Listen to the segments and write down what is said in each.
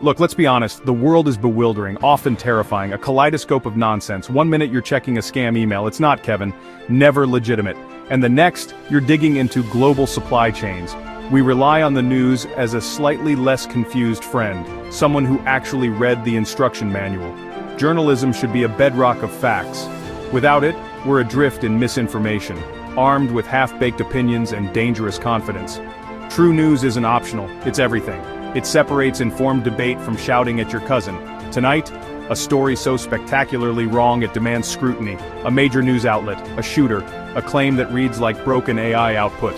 Look, let's be honest, the world is bewildering, often terrifying, a kaleidoscope of nonsense. One minute you're checking a scam email, it's not, Kevin, never legitimate. And the next, you're digging into global supply chains. We rely on the news as a slightly less confused friend, someone who actually read the instruction manual. Journalism should be a bedrock of facts. Without it, we're adrift in misinformation, armed with half-baked opinions and dangerous confidence. True news isn't optional, it's everything. It separates informed debate from shouting at your cousin. Tonight, a story so spectacularly wrong it demands scrutiny. A major news outlet, a shooter, a claim that reads like broken AI output.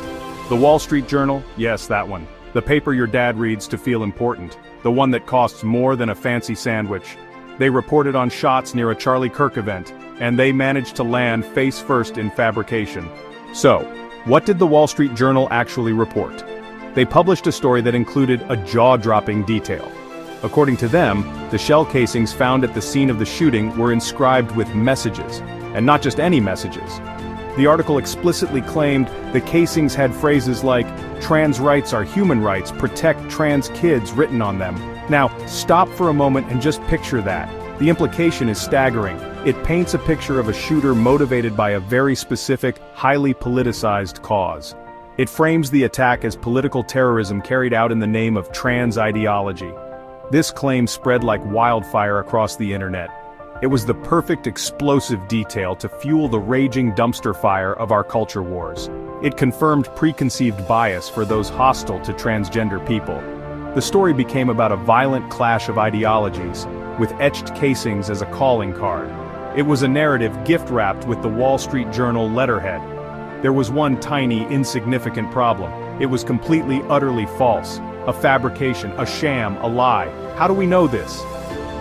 The Wall Street Journal? Yes, that one. The paper your dad reads to feel important. The one that costs more than a fancy sandwich. They reported on shots near a Charlie Kirk event, and they managed to land face first in fabrication. So, what did the Wall Street Journal actually report? They published a story that included a jaw-dropping detail. According to them, the shell casings found at the scene of the shooting were inscribed with messages, and not just any messages. The article explicitly claimed the casings had phrases like, "Trans rights are human rights, protect trans kids" written on them. Now, stop for a moment and just picture that. The implication is staggering. It paints a picture of a shooter motivated by a very specific, highly politicized cause. It frames the attack as political terrorism carried out in the name of trans ideology. This claim spread like wildfire across the internet. It was the perfect explosive detail to fuel the raging dumpster fire of our culture wars. It confirmed preconceived bias for those hostile to transgender people. The story became about a violent clash of ideologies, with etched casings as a calling card. It was a narrative gift-wrapped with the Wall Street Journal letterhead. There was one tiny, insignificant problem. It was completely, utterly false. A fabrication, a sham, a lie. How do we know this?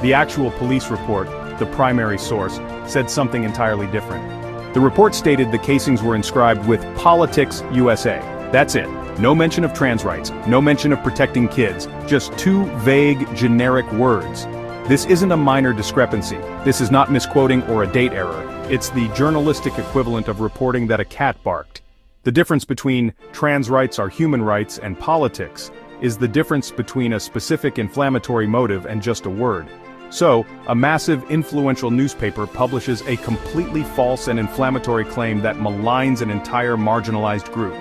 The actual police report, the primary source, said something entirely different. The report stated the casings were inscribed with "Politics USA." That's it. No mention of trans rights, no mention of protecting kids, just two vague, generic words. This isn't a minor discrepancy. This is not misquoting or a date error. It's the journalistic equivalent of reporting that a cat barked. The difference between "trans rights are human rights" and "politics" is the difference between a specific inflammatory motive and just a word. So, a massive, influential newspaper publishes a completely false and inflammatory claim that maligns an entire marginalized group.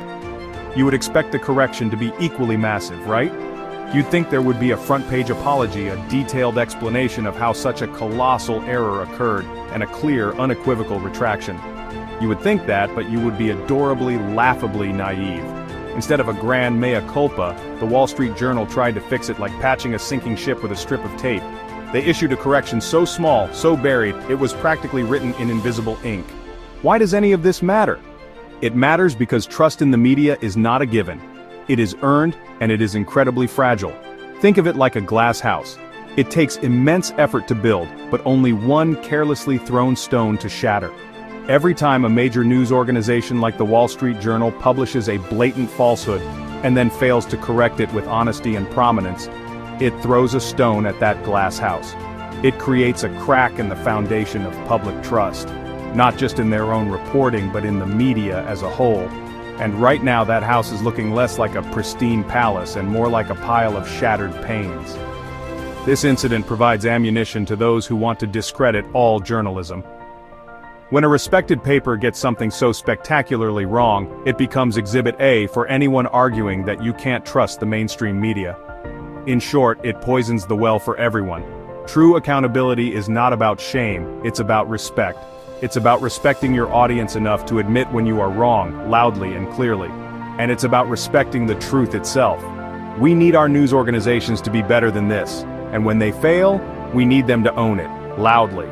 You would expect the correction to be equally massive, right? You'd think there would be a front-page apology, a detailed explanation of how such a colossal error occurred, and a clear, unequivocal retraction. You would think that, but you would be adorably, laughably naive. Instead of a grand mea culpa, the Wall Street Journal tried to fix it like patching a sinking ship with a strip of tape. They issued a correction so small, so buried, it was practically written in invisible ink. Why does any of this matter? It matters because trust in the media is not a given. It is earned, and it is incredibly fragile. Think of it like a glass house. It takes immense effort to build, but only one carelessly thrown stone to shatter. Every time a major news organization like the Wall Street Journal publishes a blatant falsehood, and then fails to correct it with honesty and prominence, it throws a stone at that glass house. It creates a crack in the foundation of public trust, not just in their own reporting but in the media as a whole. And right now that house is looking less like a pristine palace and more like a pile of shattered panes. This incident provides ammunition to those who want to discredit all journalism. When a respected paper gets something so spectacularly wrong, it becomes Exhibit A for anyone arguing that you can't trust the mainstream media. In short, it poisons the well for everyone. True accountability is not about shame, it's about respect. It's about respecting your audience enough to admit when you are wrong, loudly and clearly. And it's about respecting the truth itself. We need our news organizations to be better than this, and when they fail, we need them to own it, loudly.